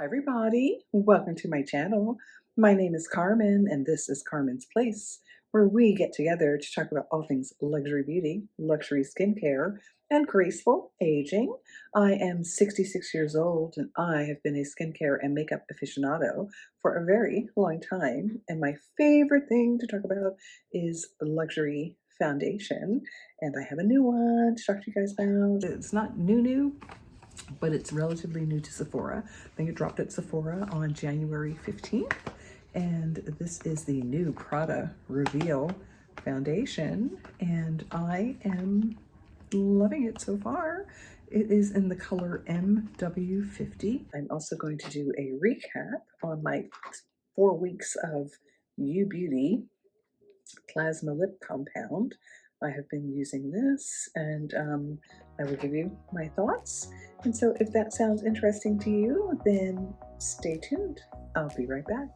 Hi everybody, welcome to my channel. My name is Carmen and this is Carmen's Place, where we get together to talk about all things luxury beauty, luxury skincare, and graceful aging. I am 66 years old and I have been a skincare and makeup aficionado for a very long time. And my favorite thing to talk about is luxury foundation. And I have a new one to talk to you guys about. It's not new, but it's relatively new to Sephora. I think it dropped at Sephora on January 15th. And this is the new Prada Reveal Foundation. And I am loving it so far. It is in the color MW50. I'm also going to do a recap on my 4 weeks of U Beauty Plasma Lip Compound. I have been using this and I will give you my thoughts. And so if that sounds interesting to you, then stay tuned. I'll be right back.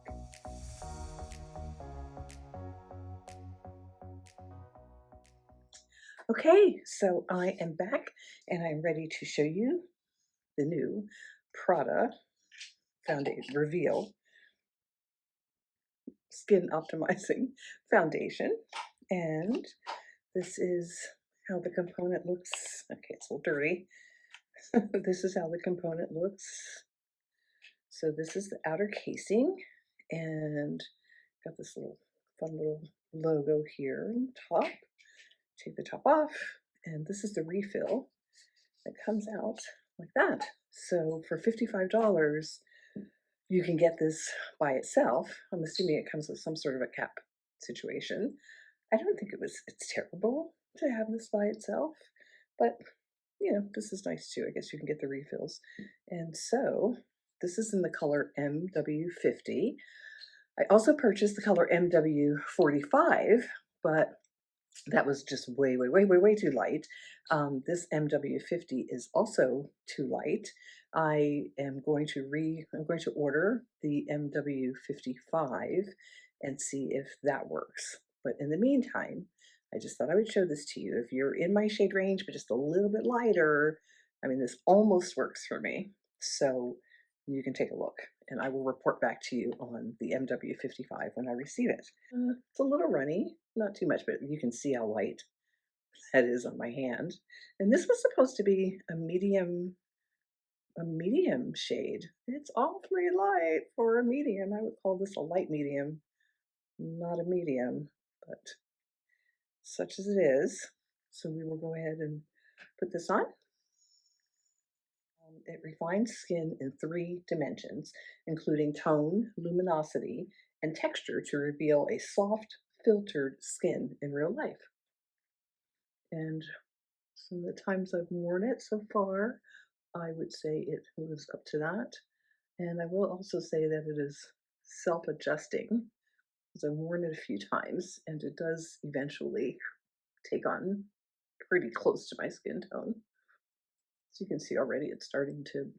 Okay, so I am back and I'm ready to show you the new Prada Foundation Reveal Skin Optimizing Foundation. And this is how the component looks. Okay, it's a little dirty. This is how the component looks. So this is the outer casing and got this little fun little logo here on the top. Take the top off and this is the refill that comes out like that. So for $55, you can get this by itself. I'm assuming it comes with some sort of a cap situation. I don't think it's terrible to have this by itself, but you know, this is nice too. I guess you can get the refills. And so this is in the color MW50. I also purchased the color MW45, but that was just way too light. This MW50 is also too light. I'm going to order the MW55 and see if that works. But in the meantime, I just thought I would show this to you. If you're in my shade range, but just a little bit lighter, I mean, this almost works for me. So you can take a look and I will report back to you on the MW55 when I receive it. It's a little runny, not too much, but you can see how light that is on my hand. And this was supposed to be a medium shade. It's awfully light for a medium. I would call this a light medium, not a medium, but such as it is. So we will go ahead and put this on. It refines skin in 3 dimensions, including tone, luminosity, and texture to reveal a soft, filtered skin in real life. And from the times I've worn it so far, I would say it lives up to that. And I will also say that it is self-adjusting, because I've worn it a few times, and it does eventually take on pretty close to my skin tone. So you can see already it's starting to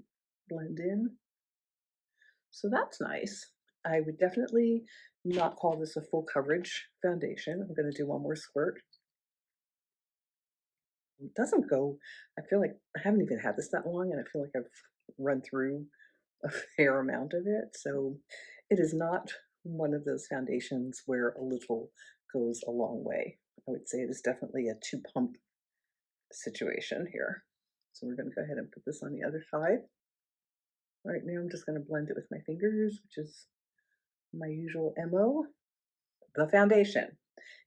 blend in. So that's nice. I would definitely not call this a full coverage foundation. I'm going to do one more squirt. It doesn't go, I feel like I haven't even had this that long and I feel like I've run through a fair amount of it. So it is not one of those foundations where a little goes a long way. I would say it is definitely a 2-pump situation here. So we're going to go ahead and put this on the other side. Right now I'm just going to blend it with my fingers, which is my usual MO. The foundation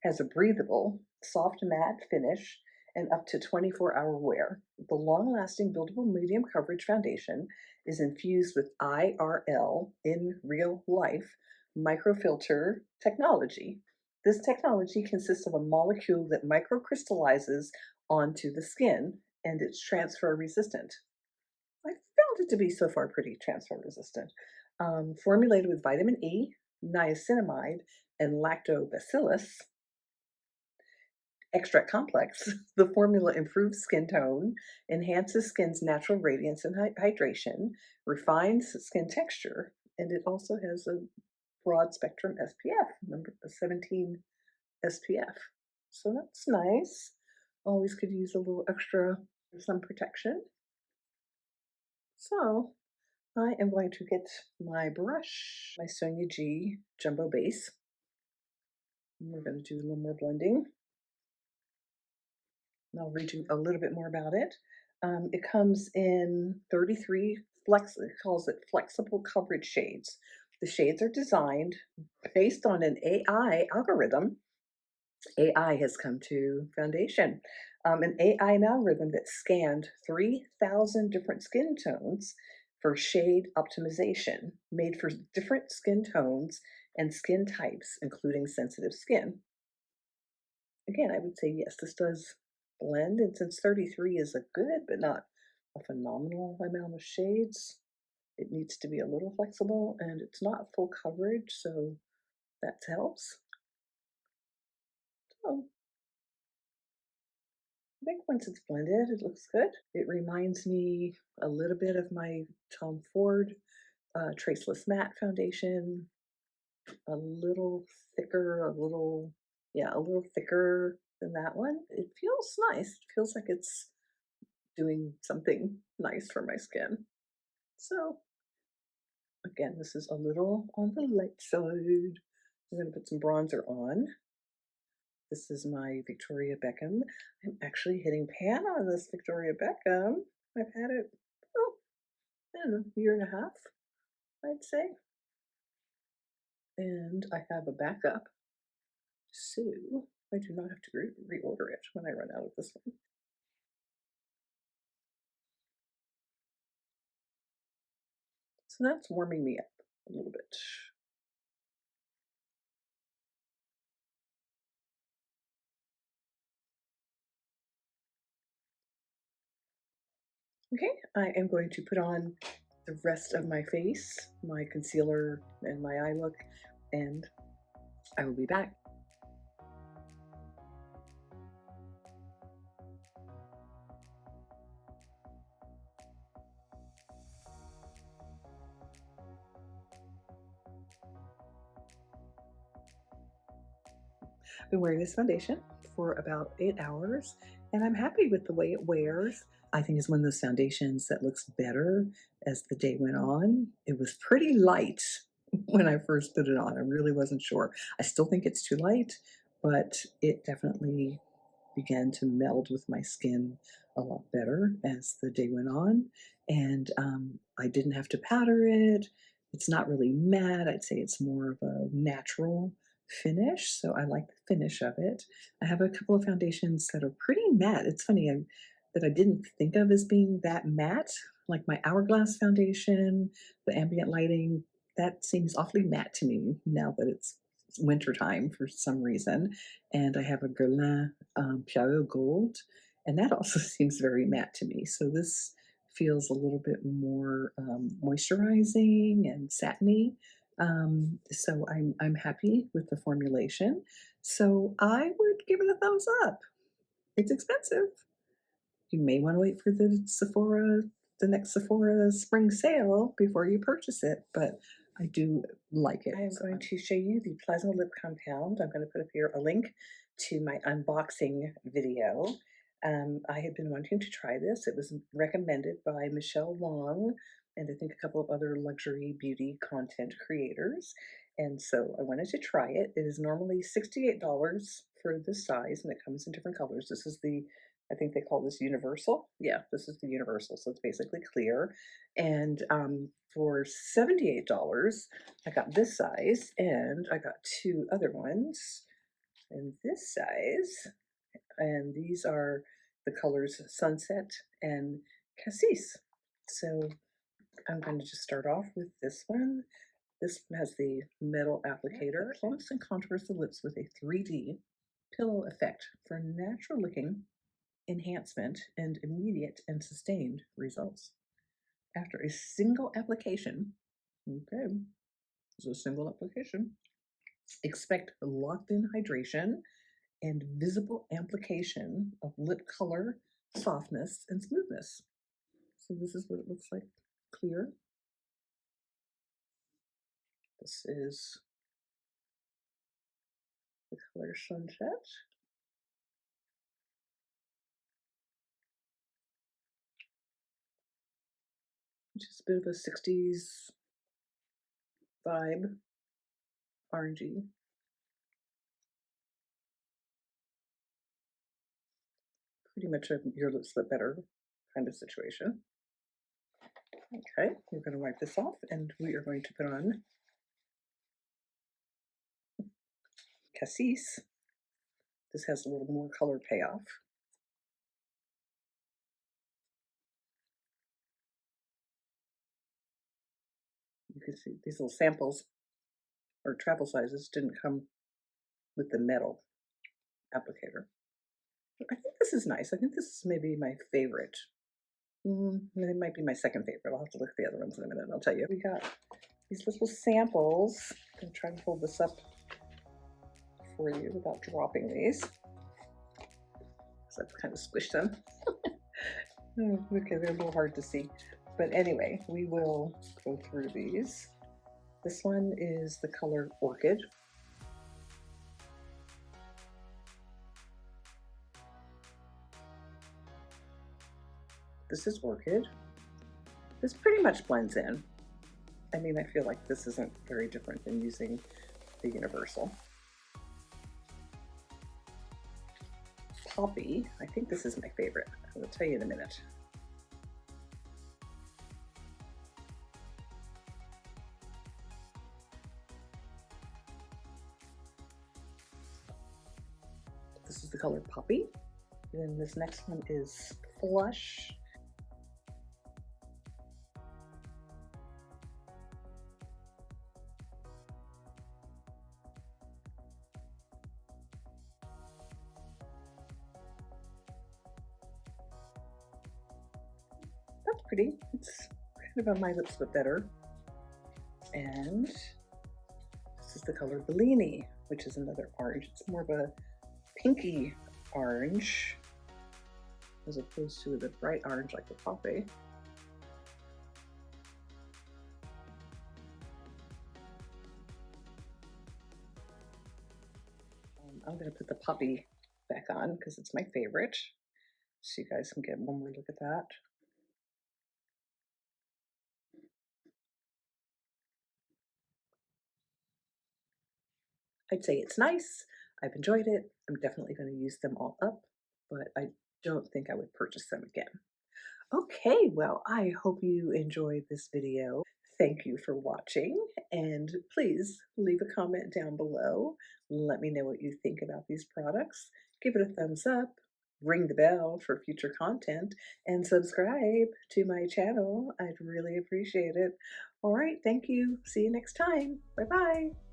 has a breathable, soft matte finish and up to 24-hour wear. The long-lasting buildable medium coverage foundation is infused with IRL, in real life, microfilter technology. This technology consists of a molecule that microcrystallizes onto the skin and it's transfer resistant. I found it to be so far pretty transfer resistant. Formulated with vitamin E, niacinamide, and lactobacillus extract complex, the formula improves skin tone, enhances skin's natural radiance and hydration, refines skin texture, and it also has a broad spectrum SPF, number 17 SPF. So that's nice. Always could use a little extra sun protection. So I am going to get my brush, my Sonia G Jumbo Base. And we're going to do a little more blending. And I'll read you a little bit more about it. It comes in 33 it calls it flexible coverage shades. The shades are designed based on an AI algorithm. AI has come to foundation. An AI algorithm that scanned 3,000 different skin tones for shade optimization, made for different skin tones and skin types, including sensitive skin. Again, I would say yes, this does blend, and since 33 is a good but not a phenomenal amount of shades, it needs to be a little flexible, and it's not full coverage, so that helps. So I think once it's blended, it looks good. It reminds me a little bit of my Tom Ford Traceless Matte Foundation, a little thicker, a little thicker than that one. It feels nice. It feels like it's doing something nice for my skin. So again, this is a little on the light side. I'm going to put some bronzer on. This is my Victoria Beckham. I'm actually hitting pan on this Victoria Beckham. I've had it, oh, I don't know, a year and a half, I'd say. And I have a backup, so I do not have to reorder it when I run out of this one. So that's warming me up a little bit. Okay, I am going to put on the rest of my face, my concealer and my eye look, and I will be back. I've been wearing this foundation for about 8 hours, and I'm happy with the way it wears. I think it's one of those foundations that looks better as the day went on. It was pretty light when I first put it on. I really wasn't sure. I still think it's too light, but it definitely began to meld with my skin a lot better as the day went on. And I didn't have to powder it. It's not really matte. I'd say it's more of a natural finish. So I like the finish of it. I have a couple of foundations that are pretty matte. It's funny that I didn't think of as being that matte, like my Hourglass foundation, the ambient lighting. That seems awfully matte to me now that it's wintertime for some reason. And I have a Guerlain Pierrot Gold, and that also seems very matte to me. So this feels a little bit more moisturizing and satiny. So I'm happy with the formulation. So I would give it a thumbs up. It's expensive. You may want to wait for the next Sephora spring sale before you purchase it, but I do like it. I am going to show you the Plasma Lip Compound. I'm going to put up here a link to my unboxing video. I had been wanting to try this. It was recommended by Michelle Long and I think a couple of other luxury beauty content creators. And so I wanted to try it. It is normally $68 for this size, and it comes in different colors. This is I think they call this universal. Yeah, this is the universal, so it's basically clear. And for $78, I got this size, and I got two other ones in this size. And these are the colors Sunset and Cassis. So I'm going to just start off with this one. This one has the metal applicator. It clumps and contours the lips with a 3D pillow effect for natural looking enhancement and immediate and sustained results. After a single application, okay, this is a single application, expect locked in hydration and visible application of lip color, softness, and smoothness. So this is what it looks like clear. This is the color Sunset. Just bit of a 60s vibe, orangey. Pretty much a your lips but better kind of situation. Okay, we're going to wipe this off and we are going to put on Cassis. This has a little more color payoff. You can see these little samples or travel sizes didn't come with the metal applicator. I think this is nice. I think this is maybe my favorite. It might be my second favorite. I'll have to look at the other ones in a minute and I'll tell you. We got these little samples. I'm trying to hold this up for you without dropping these. So I've kind of squished them. Okay, they're a little hard to see. But anyway, we will go through these. This one is the color Orchid. This is Orchid. This pretty much blends in. I mean, I feel like this isn't very different than using the Universal. Poppy, I think this is my favorite. I will tell you in a minute. This is the color Poppy. And then this next one is Flush. That's pretty. It's kind of on my lips but better. And this is the color Bellini, which is another orange. It's more of a pinky orange as opposed to the bright orange like the Poppy. I'm going to put the Poppy back on because it's my favorite, so you guys can get one more look at that. I'd say it's nice. I've enjoyed it. I'm definitely going to use them all up, but I don't think I would purchase them again. Okay, well, I hope you enjoyed this video. Thank you for watching, and please leave a comment down below. Let me know what you think about these products. Give it a thumbs up, ring the bell for future content, and subscribe to my channel. I'd really appreciate it. All right, thank you. See you next time. Bye-bye.